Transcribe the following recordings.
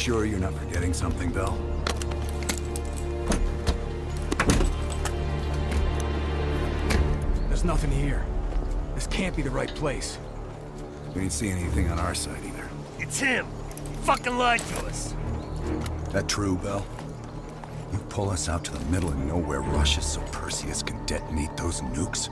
sure you're not forgetting something, Bell? There's nothing here. This can't be the right place. We didn't see anything on our side either. It's him! He fucking lied to us! That true, Bell? You pull us out to the middle of nowhere Russia so Perseus can detonate those nukes?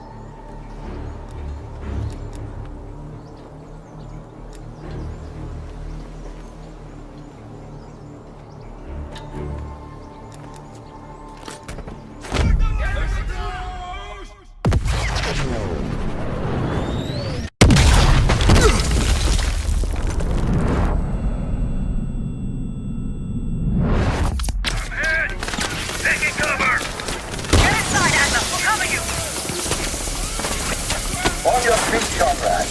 On your feet, comrade.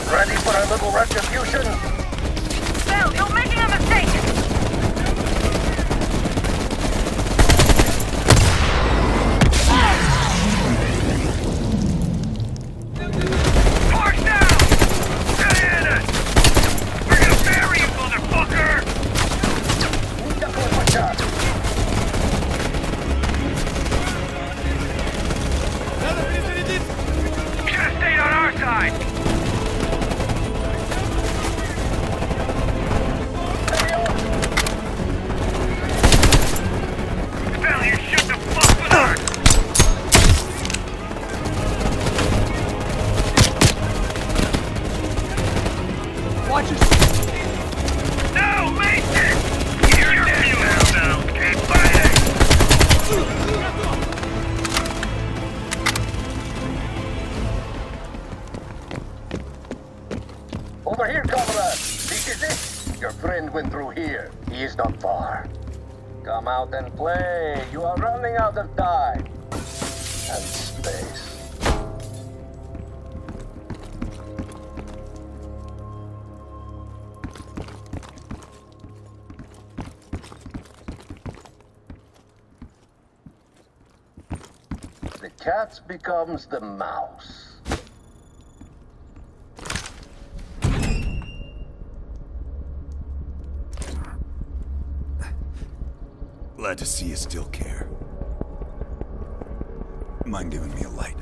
Ready for a little retribution? Bell, you're making a mistake! Torch down! Stay in it! We're gonna bury you, motherfucker! Need to pull my shot. You should've stayed on our side! Bell, you shouldn't have fucked with her! Watch it! No, Mason! You're dead now, Bell! Keep fighting! Over here, comrade. This is it. Your friend went through here. He is not far. Come out and play. You are running out of time. And space. The cat becomes the mouse. Glad to see you still care. Mind giving me a light?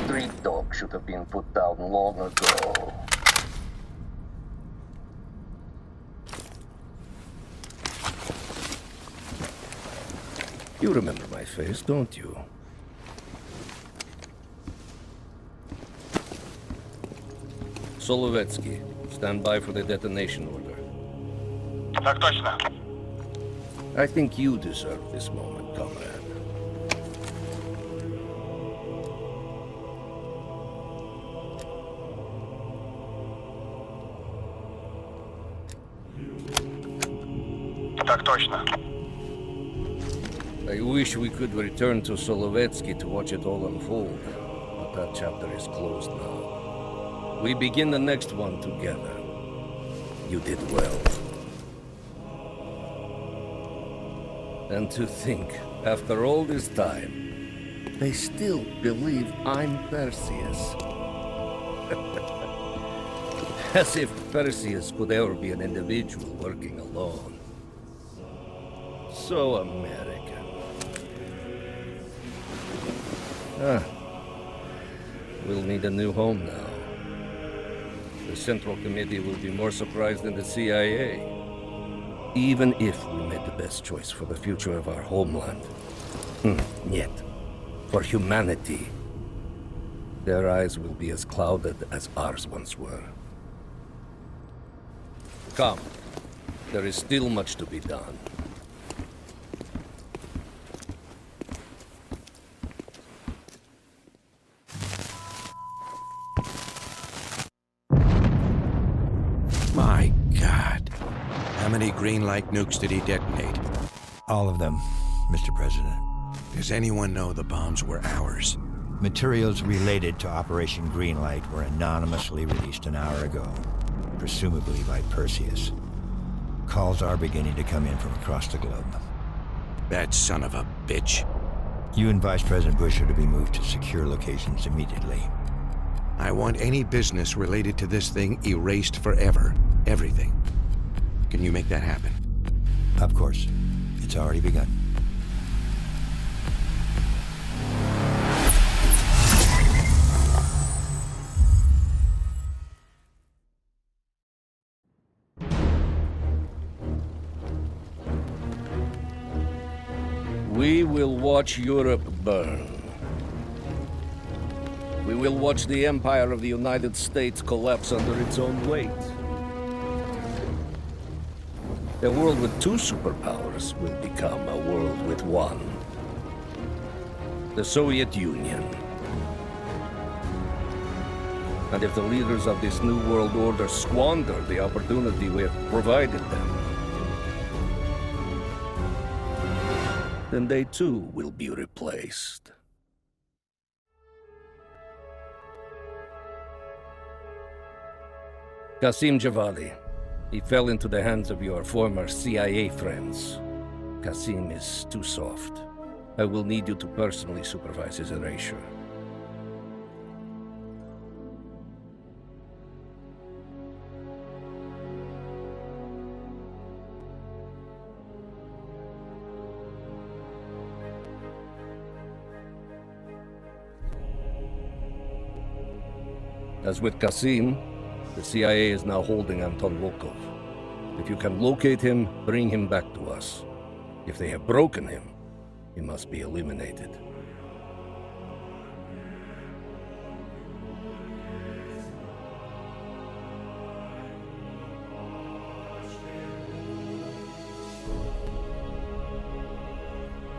Street dog should have been put down long ago. You remember my face, don't you? Solovetsky, stand by for the detonation order. Так точно. I think you deserve this moment, comrade. Так точно. I wish we could return to Solovetsky to watch it all unfold, but that chapter is closed now. We begin the next one together. You did well. And to think, after all this time, they still believe I'm Perseus. As if Perseus could ever be an individual working alone. So American. We'll need a new home now. The Central Committee will be more surprised than the CIA. Even if we made the best choice for the future of our homeland. Yet, for humanity, their eyes will be as clouded as ours once were. Come, there is still much to be done. My God. How many green light nukes did he detonate? All of them, Mr. President. Does anyone know the bombs were ours? Materials related to Operation Greenlight were anonymously released an hour ago, presumably by Perseus. Calls are beginning to come in from across the globe. That son of a bitch. You and Vice President Bush are to be moved to secure locations immediately. I want any business related to this thing erased forever. Everything. Can you make that happen? Of course. It's already begun. We will watch Europe burn. We will watch the empire of the United States collapse under its own weight. A world with two superpowers will become a world with one. The Soviet Union. And if the leaders of this new world order squander the opportunity we have provided them, then they too will be replaced. Qasim Javadi. He fell into the hands of your former CIA friends. Qasim is too soft. I will need you to personally supervise his erasure. As with Qasim, the CIA is now holding Anton Volkov. If you can locate him, bring him back to us. If they have broken him, he must be eliminated.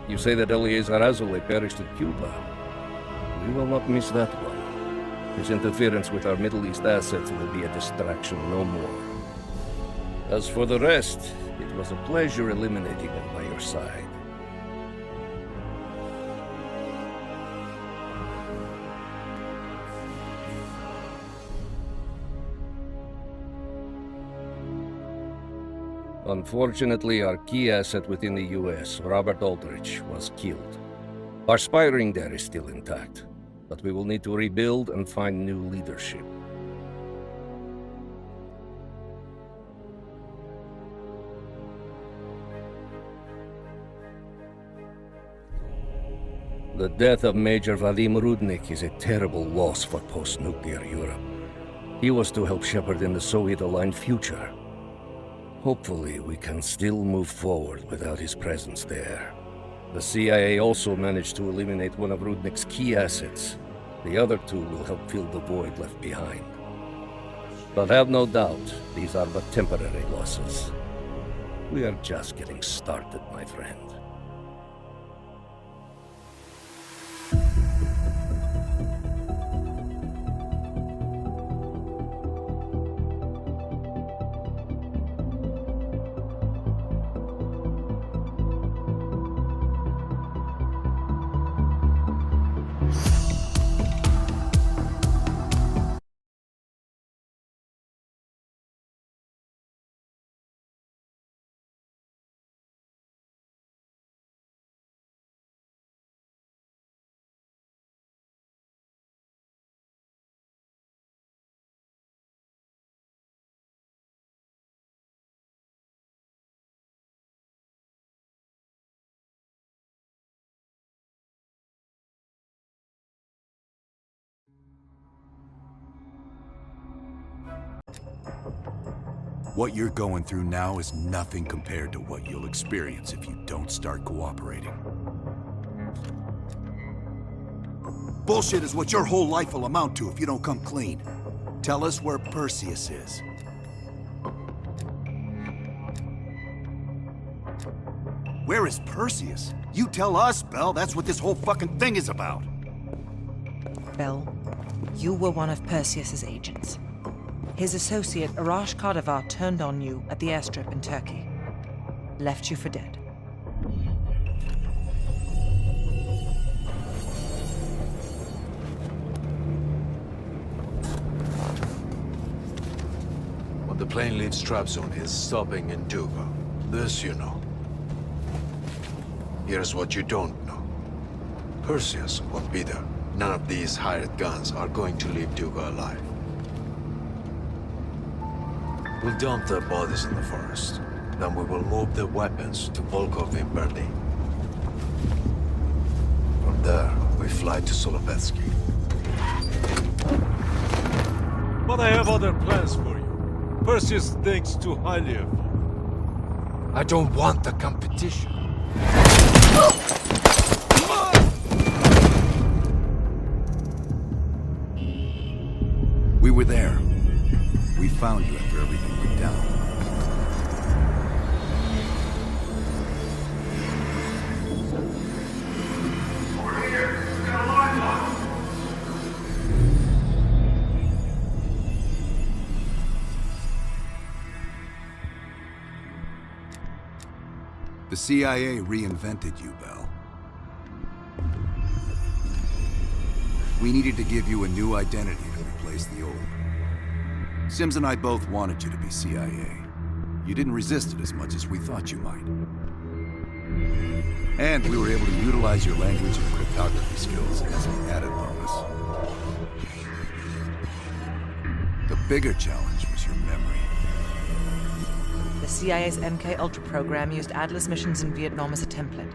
You say that Eleazar Azule perished at Cuba. We will not miss that one. His interference with our Middle East assets will be a distraction no more. As for the rest, it was a pleasure eliminating them by your side. Unfortunately, our key asset within the U.S., Robert Aldrich, was killed. Our spy ring there is still intact, but we will need to rebuild and find new leadership. The death of Major Vadim Rudnik is a terrible loss for post-nuclear Europe. He was to help shepherd in the Soviet-aligned future. Hopefully, we can still move forward without his presence there. The CIA also managed to eliminate one of Rudnik's key assets. The other two will help fill the void left behind. But have no doubt, these are but temporary losses. We are just getting started, my friend. What you're going through now is nothing compared to what you'll experience if you don't start cooperating. Bullshit is what your whole life will amount to if you don't come clean. Tell us where Perseus is. Where is Perseus? You tell us, Bell. That's what this whole fucking thing is about. Bell, you were one of Perseus's agents. His associate, Arash Kadivar, turned on you at the airstrip in Turkey. Left you for dead. plane leaves trap zone, he's stopping in Duga. This you know. Here's what you don't know. Perseus won't be there. None of these hired guns are going to leave Duga alive. We'll dump their bodies in the forest. Then we will move the weapons to Volkov in Berlin. From there, we fly to Solovetsky. But I have other plans for you. Perseus thinks too highly of you. I don't want the competition. We were there. We found you after everything went down. Over here. Got a line lock. The CIA reinvented you, Bell. We needed to give you a new identity to replace the old. Sims and I both wanted you to be CIA. You didn't resist it as much as we thought you might. And we were able to utilize your language and cryptography skills as an added bonus. The bigger challenge was your memory. The CIA's MK Ultra program used Atlas missions in Vietnam as a template.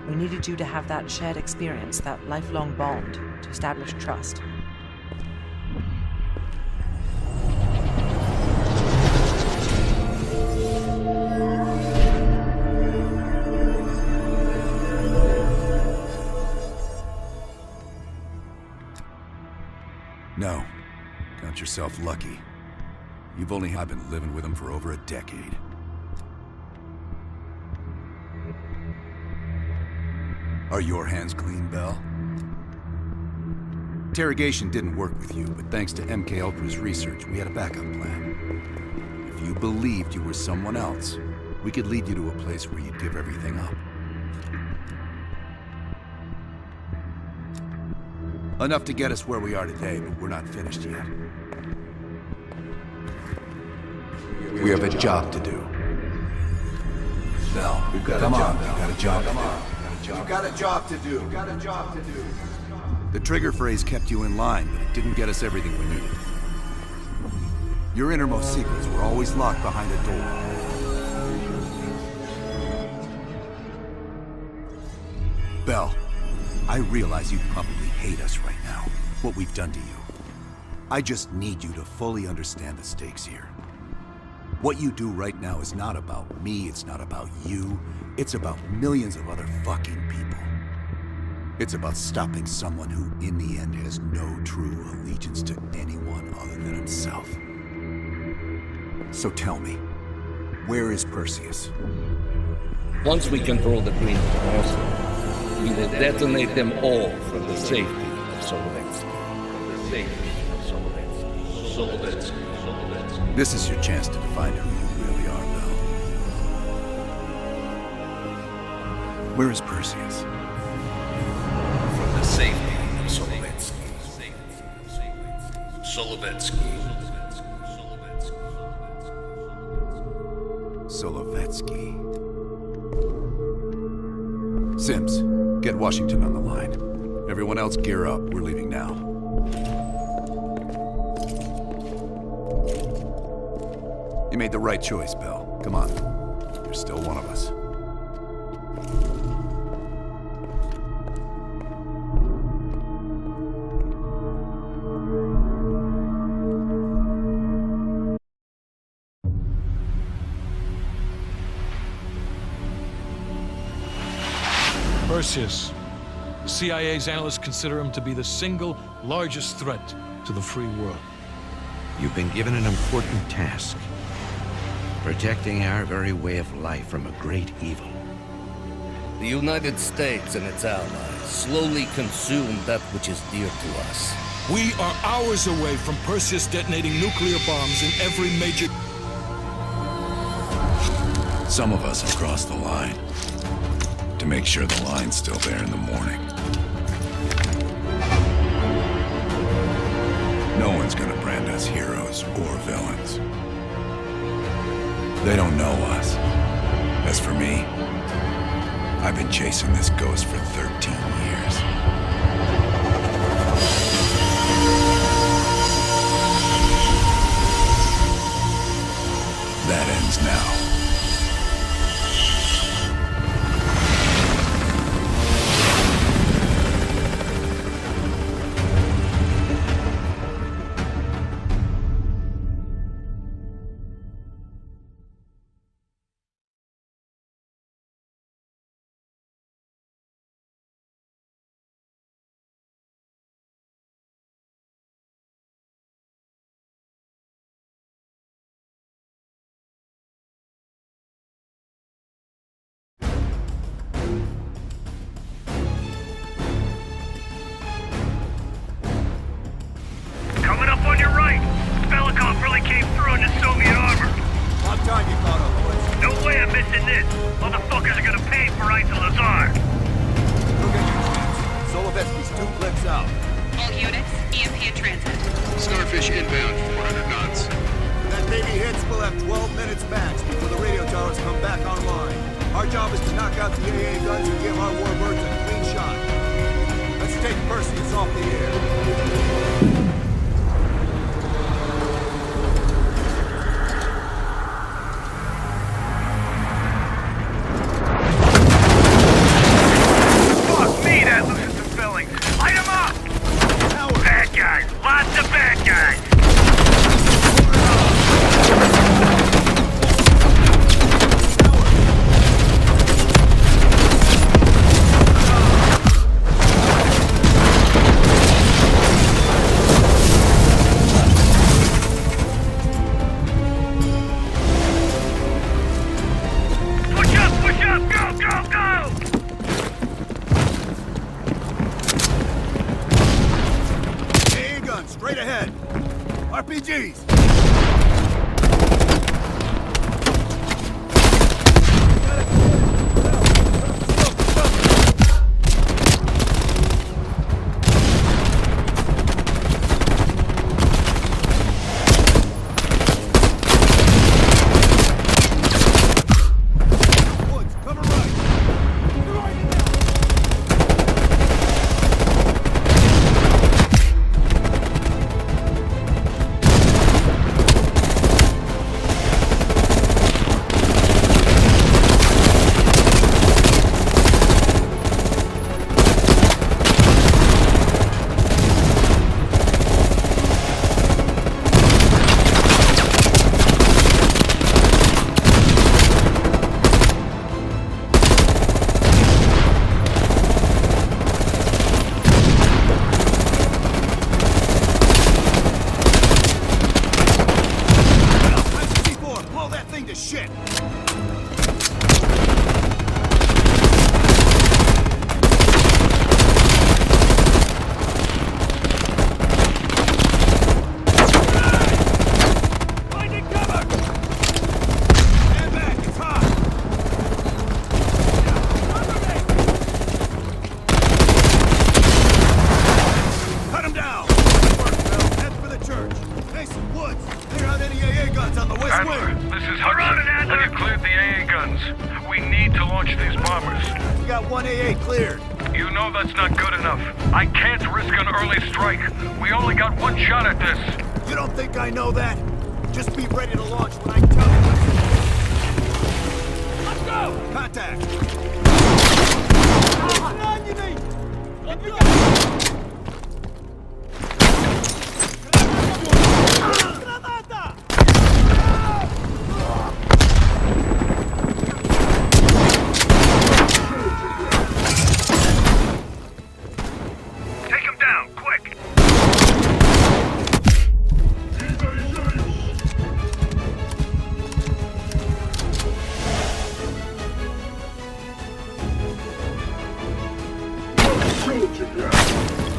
We needed you to have that shared experience, that lifelong bond, to establish trust. No. Count yourself lucky. You've only been living with him for over a decade. Are your hands clean, Bell? Interrogation didn't work with you, but thanks to MK Ultra's research, we had a backup plan. If you believed you were someone else, we could lead you to a place where you'd give everything up. Enough to get us where we are today, but we're not finished yet. We have a job to do. Bell, we've got a job. We've got a job to do. We've got a job to do. We've got a job to do. The trigger phrase kept you in line, but it didn't get us everything we needed. Your innermost secrets were always locked behind a door. Bell, I realize you probably hate us right now, what we've done to you. I just need you to fully understand the stakes here. What you do right now is not about me, it's not about you, it's about millions of other fucking people. It's about stopping someone who, in the end, has no true allegiance to anyone other than himself. So tell me, where is Perseus? Once we control the Green Force, we will detonate them all for the safety of Solovetsky. The safety of Solovetsky. Solovetsky. Solovetsky. This is your chance to define who you really are, Bell. Where is Perseus? For the safety of Solovetsky. Solovetsky. Solovetsky. Sims, get Washington on the line. Everyone else gear up. We're leaving now. You made the right choice, Bell. Come on. You're still one of us. Perseus. The CIA's analysts consider him to be the single largest threat to the free world. You've been given an important task. Protecting our very way of life from a great evil. The United States and its allies slowly consume that which is dear to us. We are hours away from Perseus detonating nuclear bombs in every major... Some of us have crossed the line. To make sure the line's still there in the morning. No one's gonna brand us heroes or villains. They don't know us. As for me, I've been chasing this ghost for 13 years. That ends now. Coming up on your right. Belikov really came through in the Soviet armor. About time you caught up, boys. No way I'm missing this. Motherfuckers are gonna pay for Isaac Lazar. Look at your chance. Solovetsky's 2 clicks out. All units, EMP in transit. Starfish inbound, 400 knots. When that baby hits, we'll have 12 minutes max before the radio towers come back online. Our job is to knock out the AA guns and give our warbirds a clean shot. Let's take Perseus off the air. Fuck me, that loosens some fillings. Light 'em up! Bad guys. Lots of bad guys. Push up, push up! Go, go, go! AA guns, straight ahead. RPGs. Woods, cover right. C4, blow that thing to shit. Finding cover. Stand back, it's hot. Cut him down. Good work, Bill. Head for the church. Mason, Woods, clear out any AA guns on the west Adler, wing. this is Hudson. Have you cleared the AA guns? We need to launch these bombers. We got 1 AA cleared. You know that's not good enough. I can't risk an early strike. We only got one shot at this. You don't think I know that? Just be ready to launch when I tell you. Let's go! Contact! Take him down, quick! Soldier down.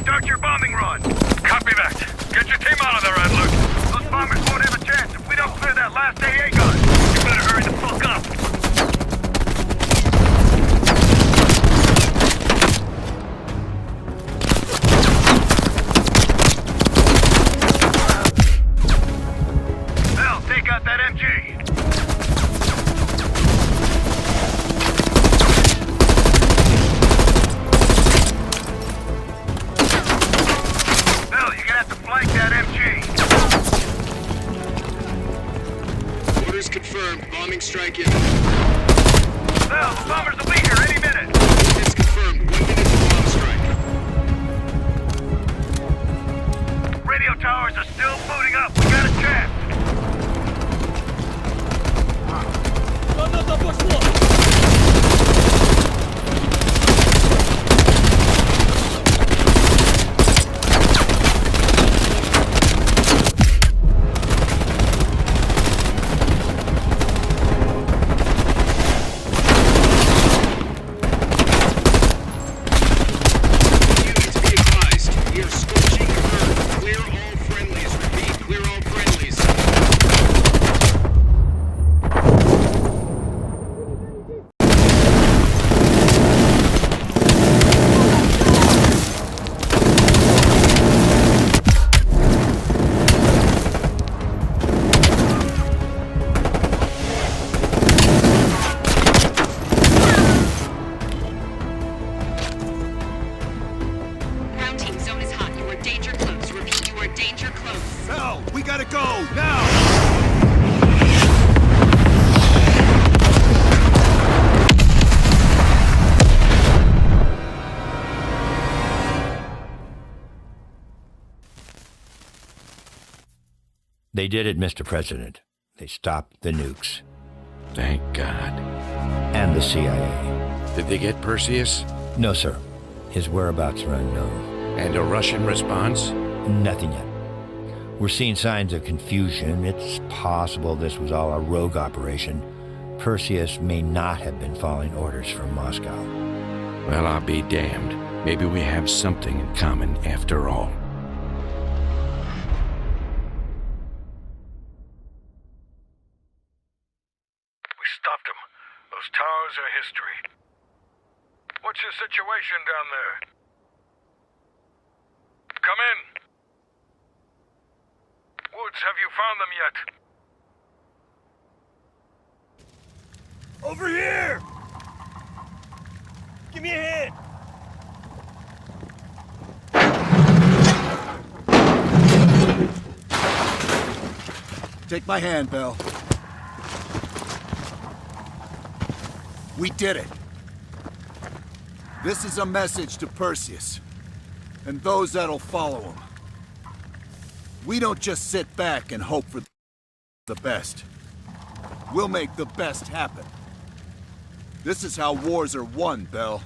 Start your bombing run. Copy that. Get your team out of there, Adler. Those bombers won't have a chance if we don't clear that last AA gun. You better hurry the fuck up. Bell, take out that MG. Confirmed. Bombing strike in. Bell, the bombers will be here any minute. It's confirmed. 1 minute to bomb strike. Radio towers are still booting up. We got a chance. They did it, Mr. President. They stopped the nukes. Thank God. And the CIA. Did they get Perseus? No, sir. His whereabouts are unknown. And a Russian response? Nothing yet. We're seeing signs of confusion. It's possible this was all a rogue operation. Perseus may not have been following orders from Moscow. Well, I'll be damned. Maybe we have something in common after all. Stopped him. Those towers are history. What's your situation down there? Come in. Woods, have you found them yet? Over here! Give me a hand! Take my hand, Bell. We did it. This is a message to Perseus, and those that'll follow him. We don't just sit back and hope for the best. We'll make the best happen. This is how wars are won, Bell.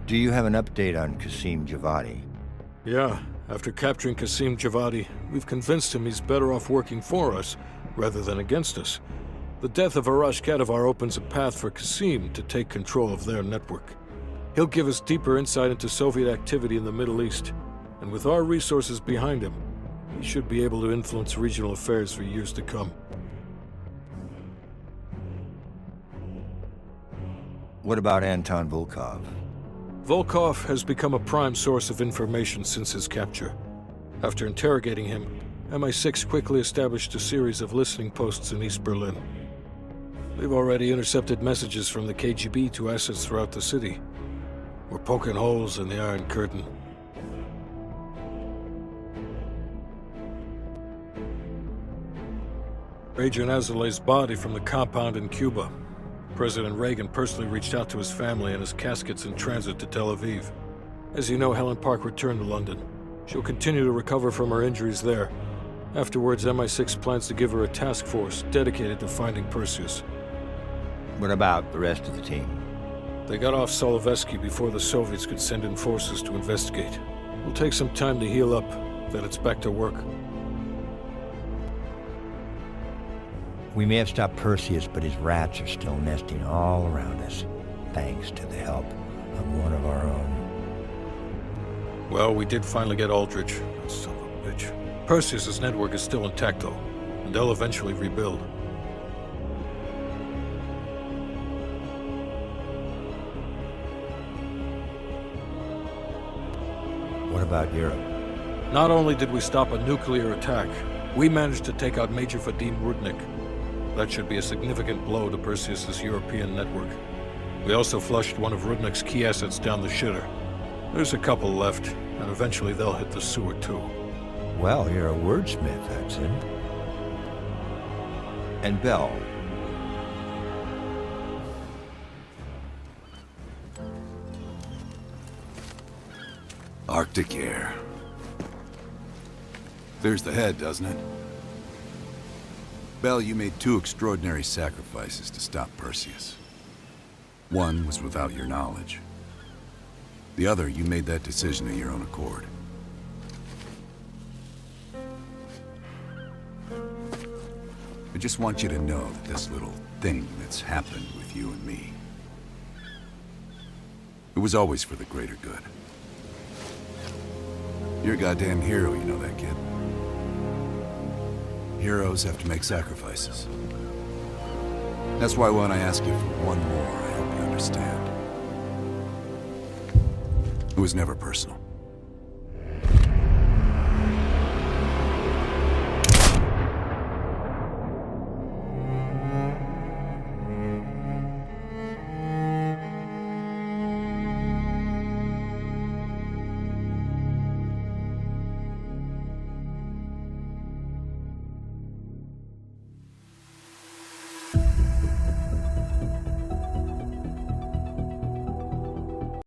Do you have an update on Qasim Javadi? Yeah, after capturing Qasim Javadi, we've convinced him he's better off working for us, rather than against us. The death of Arash Kadivar opens a path for Qasim to take control of their network. He'll give us deeper insight into Soviet activity in the Middle East, and with our resources behind him, he should be able to influence regional affairs for years to come. What about Anton Volkov? Volkov has become a prime source of information since his capture. After interrogating him, MI6 quickly established a series of listening posts in East Berlin. They've already intercepted messages from the KGB to assets throughout the city. We're poking holes in the Iron Curtain. Major Nazalet's body from the compound in Cuba. President Reagan personally reached out to his family, and his casket's in transit to Tel Aviv. As you know, Helen Park returned to London. She'll continue to recover from her injuries there. Afterwards, MI6 plans to give her a task force dedicated to finding Perseus. What about the rest of the team? They got off Solovetsky before the Soviets could send in forces to investigate. It'll take some time to heal up, then it's back to work. We may have stopped Perseus, but his rats are still nesting all around us, thanks to the help of one of our own. Well, we did finally get Aldrich. That son of a bitch. Perseus's network is still intact, though, and they'll eventually rebuild. What about Europe? Not only did we stop a nuclear attack, we managed to take out Major Vadim Rudnik. That should be a significant blow to Perseus's European network. We also flushed one of Rudnik's key assets down the shitter. There's a couple left, and eventually they'll hit the sewer too. Well, you're a wordsmith, Hudson. And Bell. Arctic air. There's the head, doesn't it? Bell, you made two extraordinary sacrifices to stop Perseus. One was without your knowledge. The other, you made that decision of your own accord. I just want you to know that this little thing that's happened with you and me, it was always for the greater good. You're a goddamn hero, you know that, kid. Heroes have to make sacrifices. That's why when I ask you for one more, I hope you understand. It was never personal.